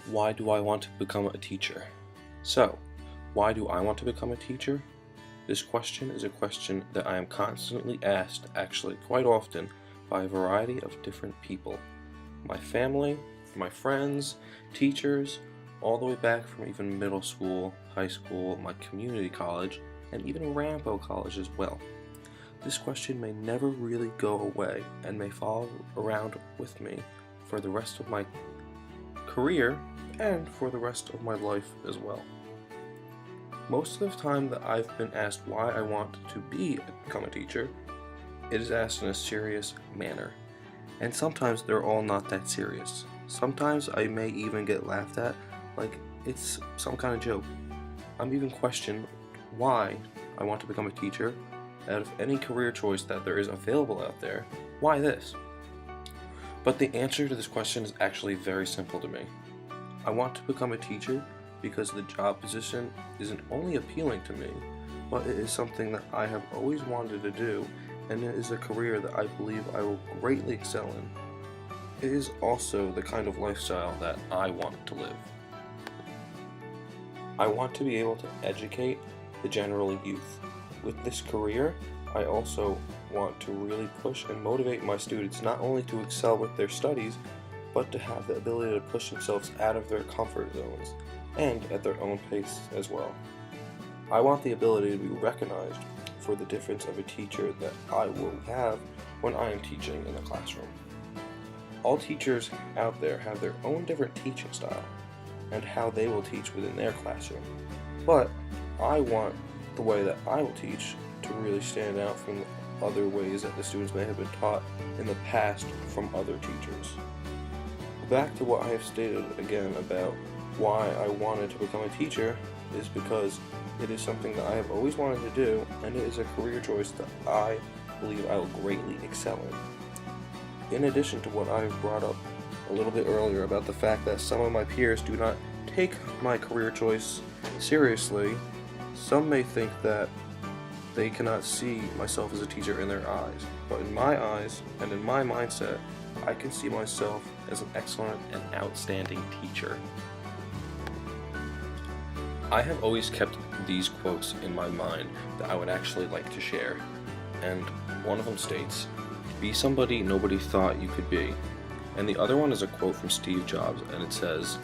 Why do I want to become a teacher? So, why do I want to become a teacher? This question is a question that I am constantly asked, actually quite often, by a variety of different people. My family, my friends, teachers, all the way back from even middle school, high school, my community college, and even Rambo College as well. This question may never really go away and may follow around with me for the rest of my career and for the rest of my life as well. Most of the time that I've been asked why I want to become a teacher, it is asked in a serious manner. And sometimes they're all not that serious. Sometimes I may even get laughed at like it's some kind of joke. I'm even questioned why I want to become a teacher. Out of any career choice that there is available out there, why this? But the answer to this question is actually very simple to me. I want to become a teacher because the job position isn't only appealing to me, but it is something that I have always wanted to do, and it is a career that I believe I will greatly excel in. It is also the kind of lifestyle that I want to live. I want to be able to educate the general youth. With this career, I also want to really push and motivate my students not only to excel with their studies, but to have the ability to push themselves out of their comfort zones and at their own pace as well. I want the ability to be recognized for the difference of a teacher that I will have when I am teaching in the classroom. All teachers out there have their own different teaching style and how they will teach within their classroom, but I want the way that I will teach to really stand out from other ways that the students may have been taught in the past from other teachers. Back to what I have stated again about why I wanted to become a teacher is because it is something that I have always wanted to do, and it is a career choice that I believe I will greatly excel in. In addition to what I have brought up a little bit earlier about the fact that some of my peers do not take my career choice seriously, some may think that they cannot see myself as a teacher in their eyes, but in my eyes and in my mindset, I can see myself as an excellent and outstanding teacher. I have always kept these quotes in my mind that I would actually like to share, and one of them states, "Be somebody nobody thought you could be," and the other one is a quote from Steve Jobs, and it says,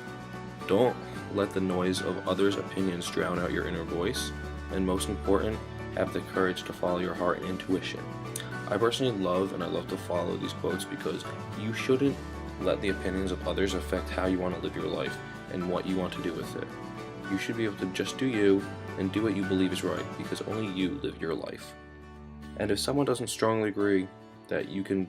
"Don't let the noise of others' opinions drown out your inner voice, and most important, have the courage to follow your heart and intuition." I personally love to follow these quotes because you shouldn't let the opinions of others affect how you want to live your life and what you want to do with it. You should be able to just do you and do what you believe is right because only you live your life. And if someone doesn't strongly agree that you can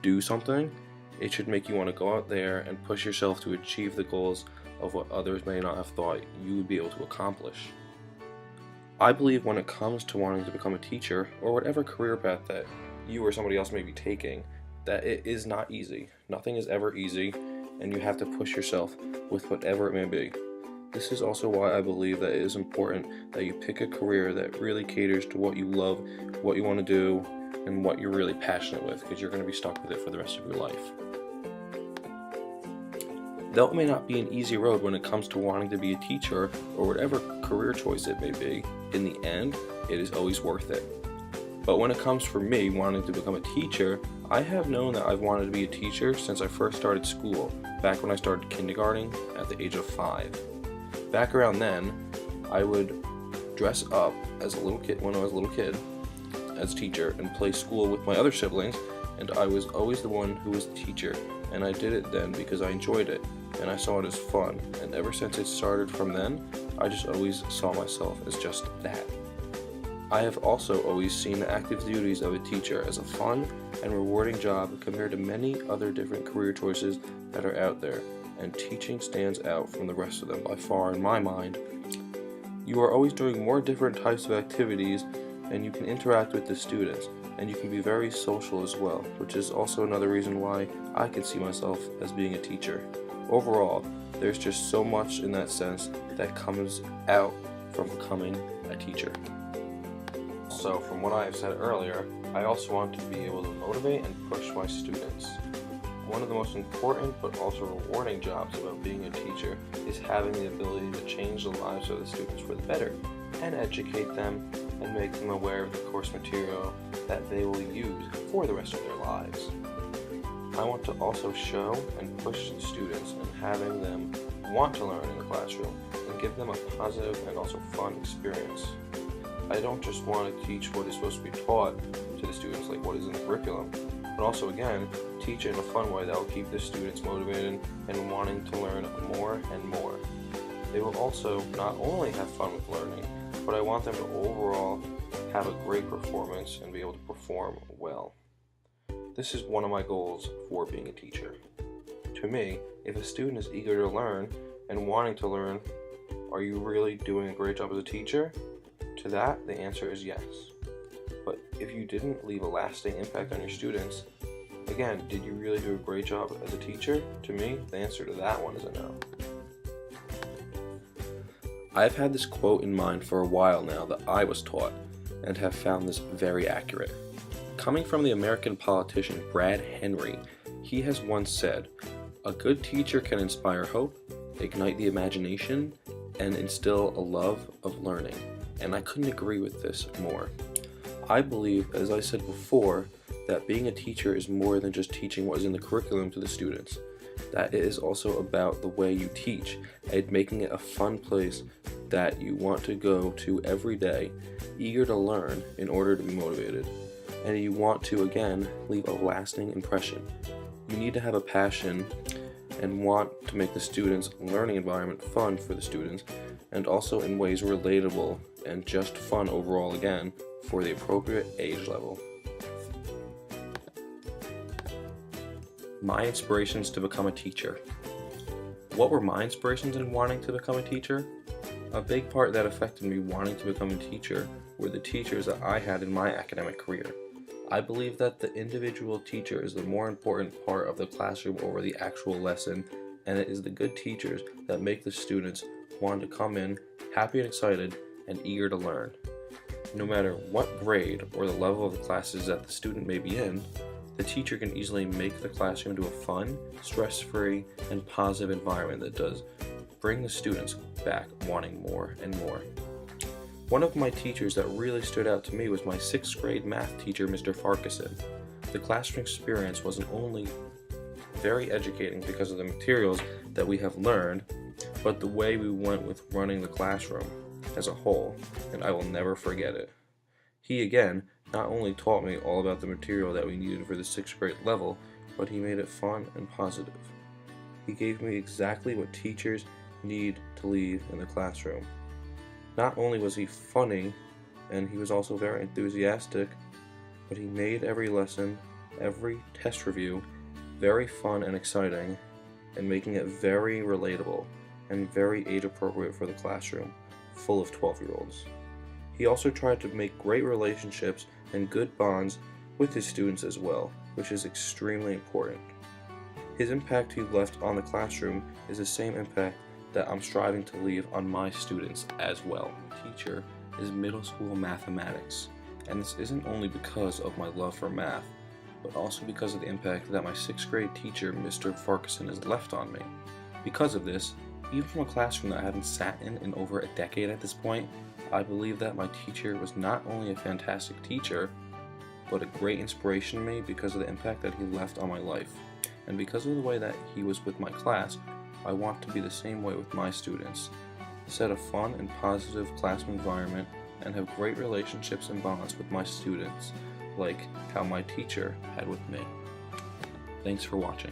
do something, it should make you want to go out there and push yourself to achieve the goals of what others may not have thought you would be able to accomplish. I believe when it comes to wanting to become a teacher, or whatever career path that you or somebody else may be taking, that it is not easy. Nothing is ever easy, and you have to push yourself with whatever it may be. This is also why I believe that it is important that you pick a career that really caters to what you love, what you want to do, and what you're really passionate with, because you're going to be stuck with it for the rest of your life. Though it may not be an easy road when it comes to wanting to be a teacher or whatever career choice it may be, in the end, it is always worth it. But when it comes for me wanting to become a teacher, I have known that I've wanted to be a teacher since I first started school, back when I started kindergarten at the age of 5. Back around then, I would dress up as a little kid when I was a little kid as a teacher and play school with my other siblings, and I was always the one who was the teacher, and I did it then because I enjoyed it and I saw it as fun, and ever since it started from then, I just always saw myself as just that. I have also always seen the active duties of a teacher as a fun and rewarding job compared to many other different career choices that are out there, and teaching stands out from the rest of them by far in my mind. You are always doing more different types of activities, and you can interact with the students, and you can be very social as well, which is also another reason why I can see myself as being a teacher. Overall, there's just so much in that sense that comes out from becoming a teacher. So, from what I have said earlier, I also want to be able to motivate and push my students. One of the most important but also rewarding jobs about being a teacher having the ability to change the lives of the students for the better and educate them and make them aware of the course material that they will use for the rest of their lives. I want to also show and push the students and having them want to learn in the classroom and give them a positive and also fun experience. I don't just want to teach what is supposed to be taught to the students, like what is in the curriculum, but also again, teach it in a fun way that will keep the students motivated and wanting to learn more and more. They will also not only have fun with learning, but I want them to overall have a great performance and be able to perform well. This is one of my goals for being a teacher. To me, if a student is eager to learn and wanting to learn, are you really doing a great job as a teacher? To that, the answer is yes. But if you didn't leave a lasting impact on your students, again, did you really do a great job as a teacher? To me, the answer to that one is a no. I've had this quote in mind for a while now that I was taught and have found this very accurate. Coming from the American politician Brad Henry, he has once said, "A good teacher can inspire hope, ignite the imagination, and instill a love of learning." And I couldn't agree with this more. I believe, as I said before, that being a teacher is more than just teaching what is in the curriculum to the students. That it is also about the way you teach and making it a fun place that you want to go to every day, eager to learn in order to be motivated. And you want to, again, leave a lasting impression. You need to have a passion and want to make the students' learning environment fun for the students, and also in ways relatable and just fun overall, again, for the appropriate age level. My inspirations to become a teacher. What were my inspirations in wanting to become a teacher? A big part that affected me wanting to become a teacher were the teachers that I had in my academic career. I believe that the individual teacher is the more important part of the classroom over the actual lesson, and it is the good teachers that make the students want to come in happy and excited and eager to learn. No matter what grade or the level of the classes that the student may be in, the teacher can easily make the classroom into a fun, stress-free, and positive environment that does bring the students back wanting more and more. One of my teachers that really stood out to me was my 6th grade math teacher, Mr. Farquharson. The classroom experience wasn't only very educating because of the materials that we have learned, but the way we went with running the classroom as a whole, and I will never forget it. He again not only taught me all about the material that we needed for the 6th grade level, but he made it fun and positive. He gave me exactly what teachers need to leave in the classroom. Not only was he funny, and he was also very enthusiastic, but he made every lesson, every test review, very fun and exciting, and making it very relatable and very age appropriate for the classroom, full of 12-year-olds. He also tried to make great relationships and good bonds with his students as well, which is extremely important. His impact he left on the classroom is the same impact that I'm striving to leave on my students as well. Teacher is middle school mathematics, and this isn't only because of my love for math, but also because of the impact that my 6th grade teacher, Mr. Farquharson, has left on me. Because of this, even from a classroom that I haven't sat in over a decade at this point, I believe that my teacher was not only a fantastic teacher, but a great inspiration to me because of the impact that he left on my life. And because of the way that he was with my class, I want to be the same way with my students. Set a fun and positive classroom environment and have great relationships and bonds with my students, like how my teacher had with me. Thanks for watching.